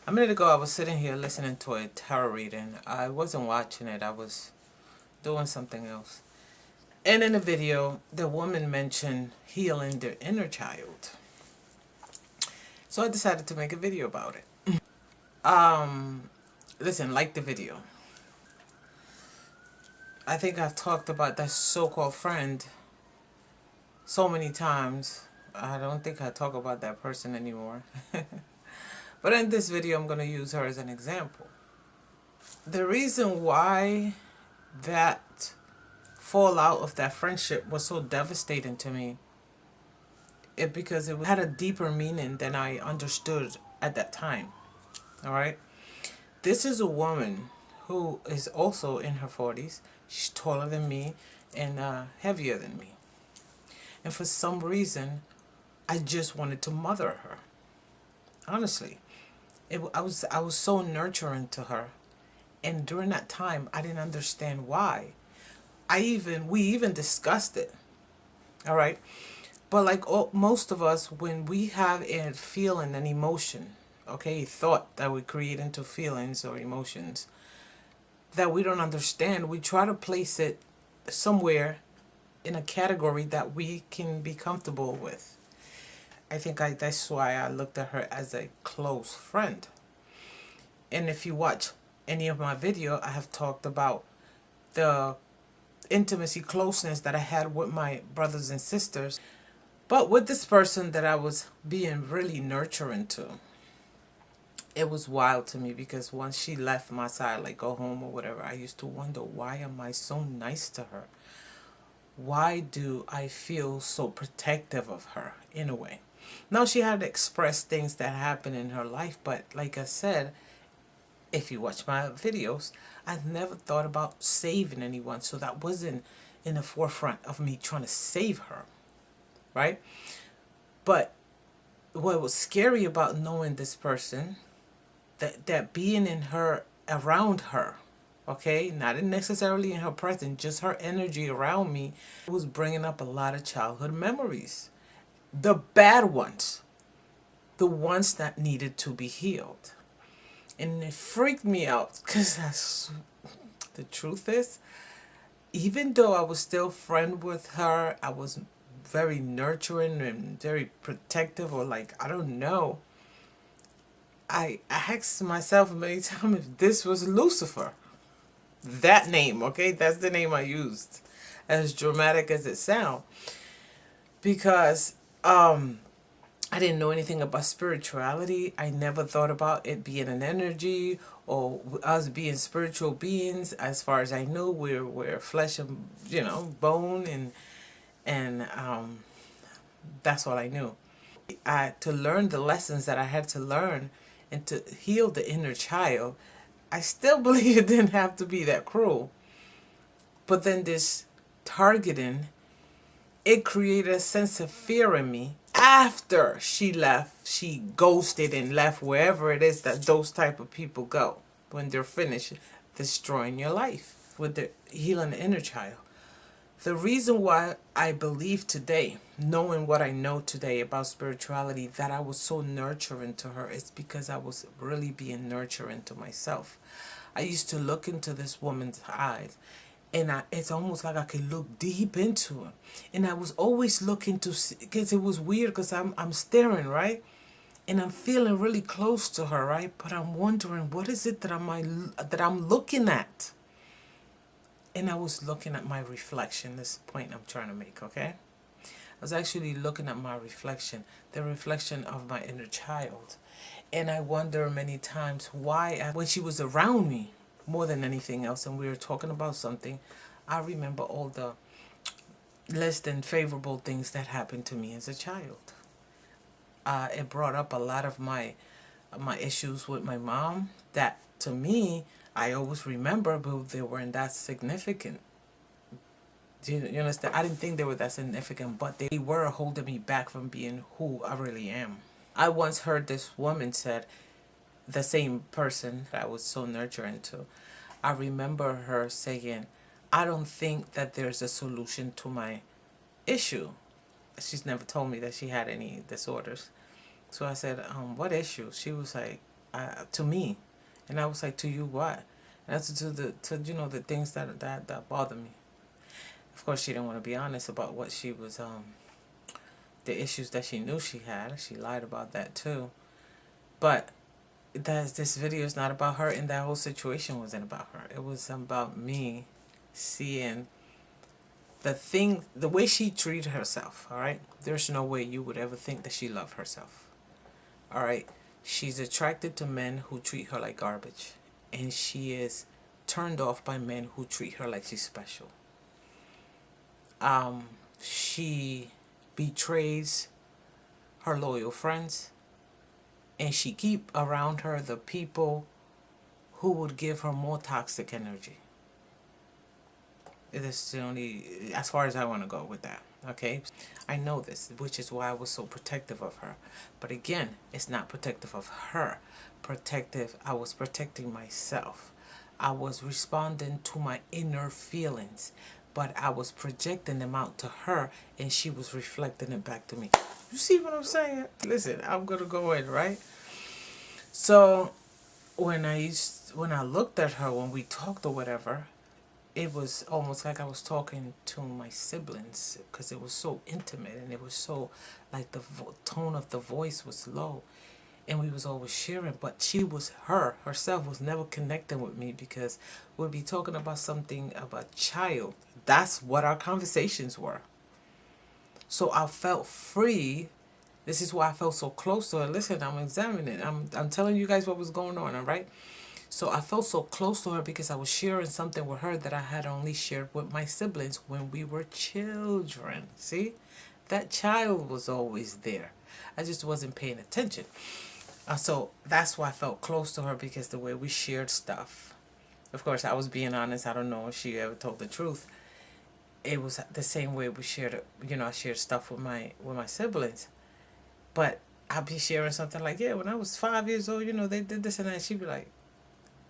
A minute ago, I was sitting here listening to a tarot reading. I wasn't watching it. I was doing something else. And in the video, the woman mentioned healing their inner child. So I decided to make a video about it. Listen, like the video. I think I've talked about that so-called friend so many times. I don't think I talk about that person anymore. But in this video, I'm going to use her as an example. The reason why that fallout of that friendship was so devastating to me is because it had a deeper meaning than I understood at that time. All right? This is a woman who is also in her 40s. She's taller than me and heavier than me. And for some reason, I just wanted to mother her. Honestly, I was so nurturing to her, and during that time, I didn't understand why. We even discussed it. All right, but like most of us, when we have a feeling, an emotion, okay, thought that we create into feelings or emotions that we don't understand, we try to place it somewhere in a category that we can be comfortable with. I think that's why I looked at her as a close friend. And if you watch any of my video, I have talked about the intimacy, closeness that I had with my brothers and sisters. But with this person that I was being really nurturing to, it was wild to me because once she left my side, like go home or whatever, I used to wonder, why am I so nice to her? Why do I feel so protective of her in a way? Now, she had expressed things that happened in her life, but like I said, if you watch my videos, I've never thought about saving anyone, so that wasn't in the forefront of me trying to save her, right? But what was scary about knowing this person, that being in her, around her, okay, not necessarily in her presence, just her energy around me, was bringing up a lot of childhood memories. The bad ones, the ones that needed to be healed. And it freaked me out because the truth is, even though I was still friend with her, I was very nurturing and very protective, or like, I don't know. I asked myself many times if this was Lucifer. That name, okay? That's the name I used. As dramatic as it sounds. Because I didn't know anything about spirituality. I never thought about it being an energy or us being spiritual beings. As far as I knew, we're flesh and bone, and that's all I knew. To learn the lessons that I had to learn and to heal the inner child, I still believe it didn't have to be that cruel. But then this targeting, it created a sense of fear in me. After she left, she ghosted and left wherever it is that those type of people go when they're finished destroying your life with the healing the inner child. The reason why I believe today, knowing what I know today about spirituality, that I was so nurturing to her is because I was really being nurturing to myself. I used to look into this woman's eyes, and it's almost like I could look deep into her. And I was always looking to see, because it was weird, because I'm staring, right? And I'm feeling really close to her, right? But I'm wondering, what is it that I'm looking at? And I was looking at my reflection. This point I'm trying to make, okay? I was actually looking at my reflection, the reflection of my inner child. And I wonder many times why, when she was around me, more than anything else, and we were talking about something, I remember all the less than favorable things that happened to me as a child. It brought up a lot of my issues with my mom that, to me, I always remember, but they weren't that significant. Do you understand? I didn't think they were that significant, but they were holding me back from being who I really am. I once heard this woman said, the same person that I was so nurturing to, I remember her saying, I don't think that there's a solution to my issue. She's never told me that she had any disorders. So I said, what issue? She was like, to me. And I was like, to you what? And that's to the things that bother me. Of course, she didn't want to be honest about what she was the issues that she knew she had. She lied about that too. But this video is not about her, and that whole situation wasn't about her. It was about me seeing the way she treated herself. All right, there's no way you would ever think that she loved herself. All right, she's attracted to men who treat her like garbage, and she is turned off by men who treat her like she's special. She betrays her loyal friends, and she keep around her the people who would give her more toxic energy. It is the only, as far as I want to go with that. Okay, I know this, which is why I was so protective of her. But again, it's not protective of her. I was protecting myself. I was responding to my inner feelings, but I was projecting them out to her, and she was reflecting it back to me. You see what I'm saying? Listen, I'm gonna go in, right? So when I looked at her, when we talked or whatever, it was almost like I was talking to my siblings, because it was so intimate, and it was so, like, the tone of the voice was low, and we was always sharing. But she was herself was never connecting with me, because we'd be talking about something about child. That's what our conversations were. So I felt free. This is why I felt so close to her. Listen, I'm examining. I'm telling you guys what was going on, all right? So I felt so close to her because I was sharing something with her that I had only shared with my siblings when we were children. See? That child was always there. I just wasn't paying attention. So that's why I felt close to her, because the way we shared stuff. Of course, I was being honest. I don't know if she ever told the truth. It was the same way we shared it. I shared stuff with my siblings. But I'd be sharing something like, yeah, when I was 5 years old, they did this and that. She'd be like,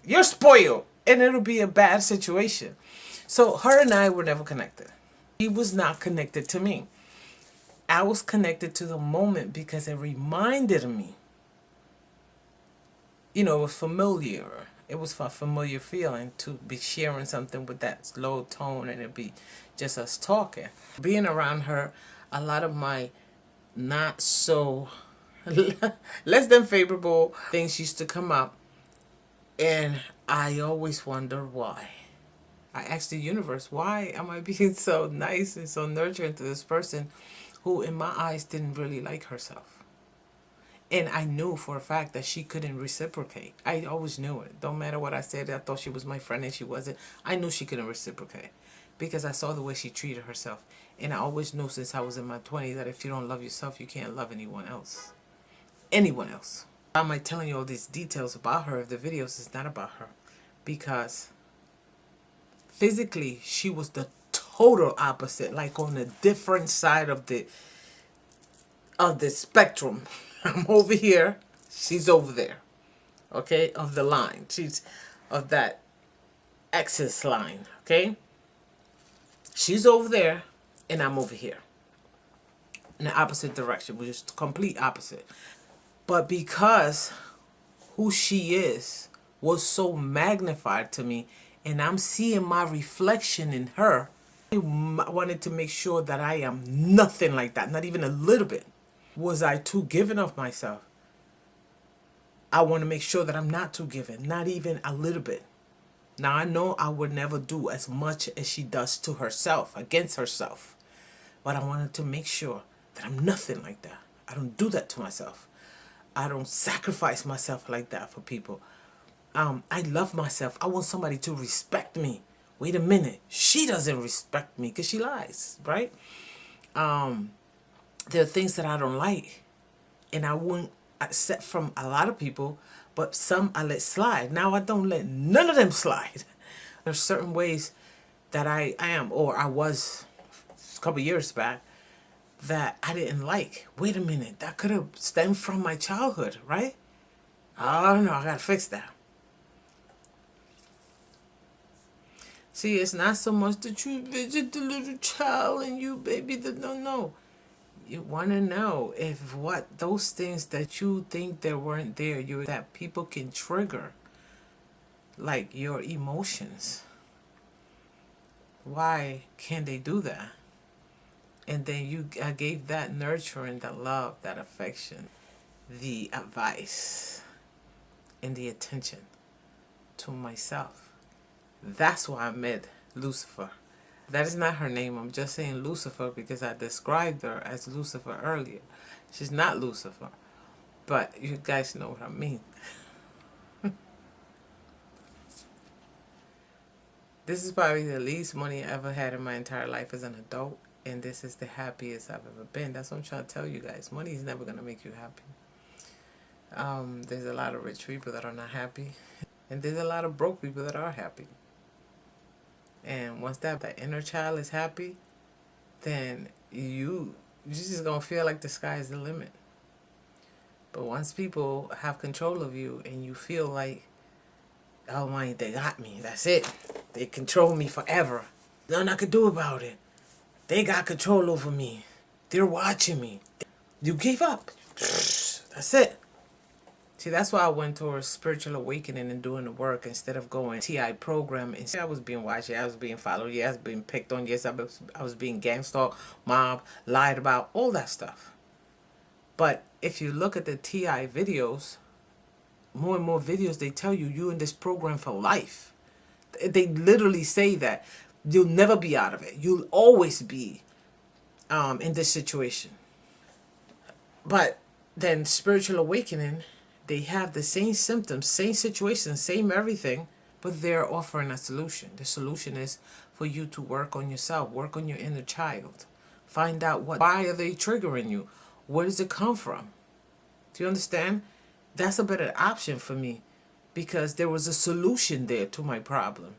you're spoiled. And it'll be a bad situation. So her and I were never connected. She was not connected to me. I was connected to the moment because it reminded me. It was familiar. It was a familiar feeling to be sharing something with that low tone, and it'd be just us talking. Being around her, a lot of my not so less than favorable things used to come up, and I always wonder why. I asked the universe, why am I being so nice and so nurturing to this person who in my eyes didn't really like herself? And I knew for a fact that she couldn't reciprocate. I always knew it. Don't matter what I said. I thought she was my friend and she wasn't. I knew she couldn't reciprocate because I saw the way she treated herself. And I always knew since I was in my 20s that if you don't love yourself, you can't love anyone else. Anyone else. Why am I telling you all these details about her if the videos is not about her? Because physically, she was the total opposite. Like on a different side of the spectrum. I'm over here, she's over there, okay, of the line. She's of that axis line, okay? She's over there, and I'm over here. In the opposite direction, which is complete opposite. But because who she is was so magnified to me, and I'm seeing my reflection in her, I wanted to make sure that I am nothing like that, not even a little bit. Was I too giving of myself? I want to make sure that I'm not too giving, not even a little bit. Now, I know I would never do as much as she does to herself, against herself. But I wanted to make sure that I'm nothing like that. I don't do that to myself. I don't sacrifice myself like that for people. I love myself. I want somebody to respect me. Wait a minute. She doesn't respect me because she lies, right? There are things that I don't like, and I won't accept from a lot of people, but some I let slide. Now I don't let none of them slide. There's certain ways that I am, or I was a couple years back, that I didn't like. Wait a minute, that could have stemmed from my childhood, right? Oh no, I gotta fix that. See, it's not so much that you visit the little child and you baby, no. You want to know if what those things that you think that weren't there, that people can trigger, like your emotions. Why can they do that? And then I gave that nurturing, that love, that affection, the advice, and the attention to myself. That's why I met Lucifer. That is not her name. I'm just saying Lucifer because I described her as Lucifer earlier. She's not Lucifer, but you guys know what I mean. This is probably the least money I ever had in my entire life as an adult, and this is the happiest I've ever been. That's what I'm trying to tell you guys. Money is never going to make you happy. There's a lot of rich people that are not happy, and there's a lot of broke people that are happy. And once that inner child is happy, then you're just going to feel like the sky is the limit. But once people have control of you and you feel like, oh my, they got me, that's it. They control me forever. Nothing I could do about it. They got control over me. They're watching me. You gave up. That's it. See, that's why I went towards spiritual awakening and doing the work instead of going TI program. And I was being watched, I was being followed, yes, I was being picked on, yes, I was being gang stalked, mobbed, lied about, all that stuff. But if you look at the TI videos, more and more videos, they tell you you're in this program for life. They literally say that you'll never be out of it. You'll always be in this situation. But then spiritual awakening, they have the same symptoms, same situation, same everything, but they're offering a solution. The solution is for you to work on yourself, work on your inner child. Find out why are they triggering you? Where does it come from? Do you understand? That's a better option for me because there was a solution there to my problem.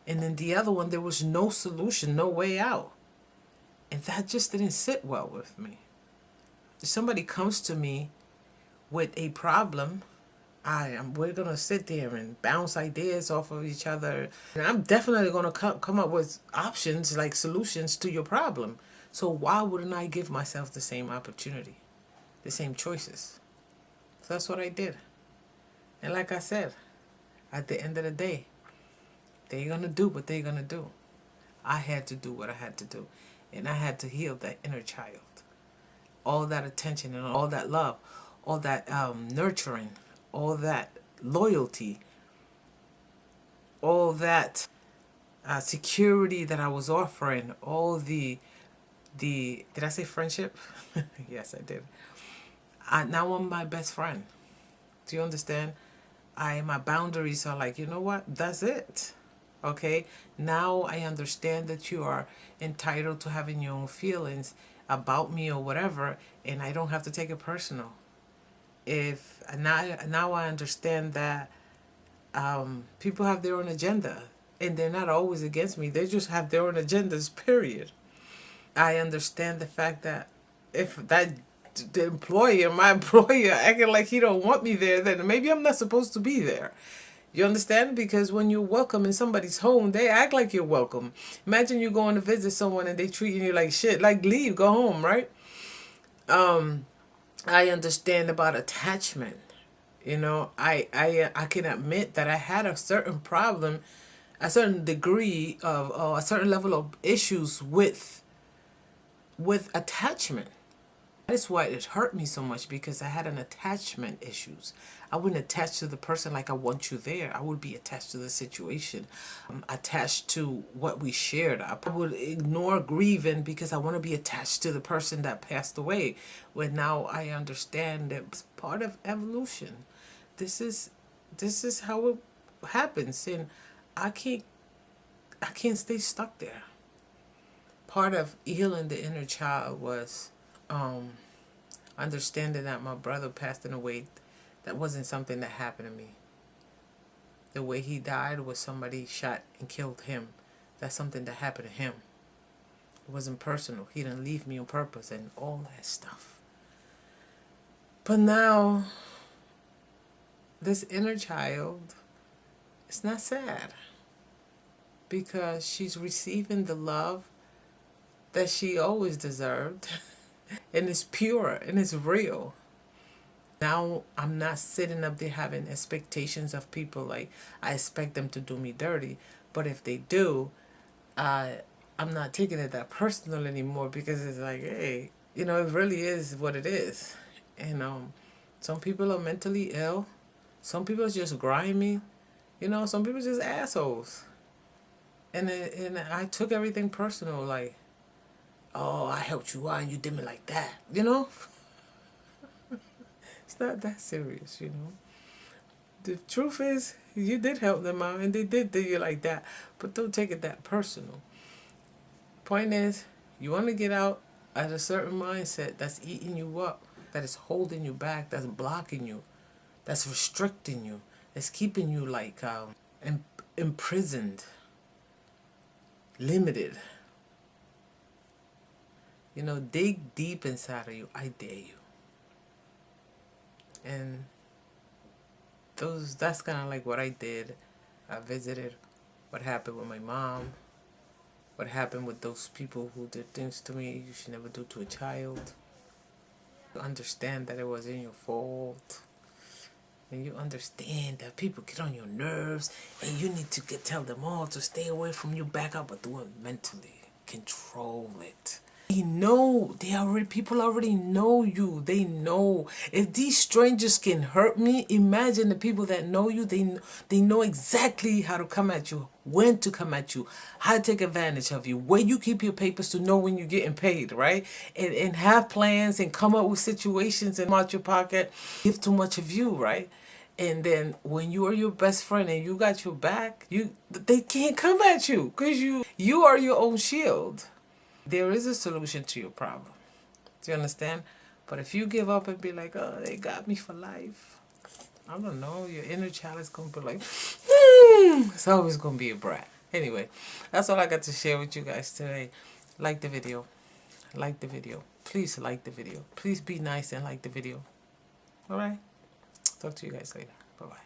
And then the other one, there was no solution, no way out. And that just didn't sit well with me. If somebody comes to me with a problem, we're going to sit there and bounce ideas off of each other. And I'm definitely going to come up with options, like solutions to your problem. So why wouldn't I give myself the same opportunity, the same choices? So that's what I did. And like I said, at the end of the day, they're going to do what they're going to do. I had to do what I had to do. And I had to heal that inner child. All that attention and all that love, all that nurturing, all that loyalty, all that security that I was offering, all the did I say friendship? Yes, I did. Now I'm my best friend. Do you understand? My boundaries are like, you know what? That's it. Okay? Now I understand that you are entitled to having your own feelings about me or whatever, and I don't have to take it personal. If now I understand that people have their own agenda, and they're not always against me. They just have their own agendas, period. I understand the fact that if my employer acting like he don't want me there, then maybe I'm not supposed to be there. You understand? Because when you're welcome in somebody's home, they act like you're welcome. Imagine you going to visit someone and they treating you like shit. Like, leave, go home, right? I understand about attachment. You know, I can admit that I had a certain problem, a certain degree of, a certain level of issues with attachment. That is why it hurt me so much, because I had an attachment issues. I wouldn't attach to the person like I want you there. I would be attached to the situation, attached to what we shared. I would ignore grieving because I want to be attached to the person that passed away. When now I understand that it's part of evolution. This is how it happens, and I can't stay stuck there. Part of healing the inner child was understanding that my brother passed in a way that wasn't something that happened to me. The way he died was somebody shot and killed him. That's something that happened to him. It wasn't personal. He didn't leave me on purpose and all that stuff. But now, this inner child, it's not sad, because she's receiving the love that she always deserved. And it's pure and it's real. Now I'm not sitting up there having expectations of people like I expect them to do me dirty. But if they do, I'm not taking it that personal anymore because it's like, hey, it really is what it is. And some people are mentally ill. Some people are just grimy. Some people are just assholes. And I took everything personal, like, oh, I helped you out and you did me like that. It's not that serious. The truth is, you did help them out and they did do you like that. But don't take it that personal. Point is, you want to get out at a certain mindset that's eating you up, that is holding you back, that's blocking you, that's restricting you, that's keeping you like imprisoned, limited. Dig deep inside of you. I dare you. And that's kind of like what I did. I visited what happened with my mom, what happened with those people who did things to me you should never do to a child. You understand that it wasn't your fault. And you understand that people get on your nerves and you need to tell them all to stay away from you, back up, but do it mentally. Control it. People already know you. They know. If these strangers can hurt me, imagine the people that know you. They know exactly how to come at you, when to come at you, how to take advantage of you, where you keep your papers to know when you're getting paid, right? And have plans and come up with situations and out your pocket, give too much of you, right? And then when you are your best friend and you got your back, they can't come at you because you are your own shield. There is a solution to your problem. Do you understand? But if you give up and be like, oh, they got me for life, I don't know, your inner child is going to be like, it's always going to be a brat. Anyway, that's all I got to share with you guys today. Like the video. Like the video. Please like the video. Please be nice and like the video. All right? Talk to you guys later. Bye-bye.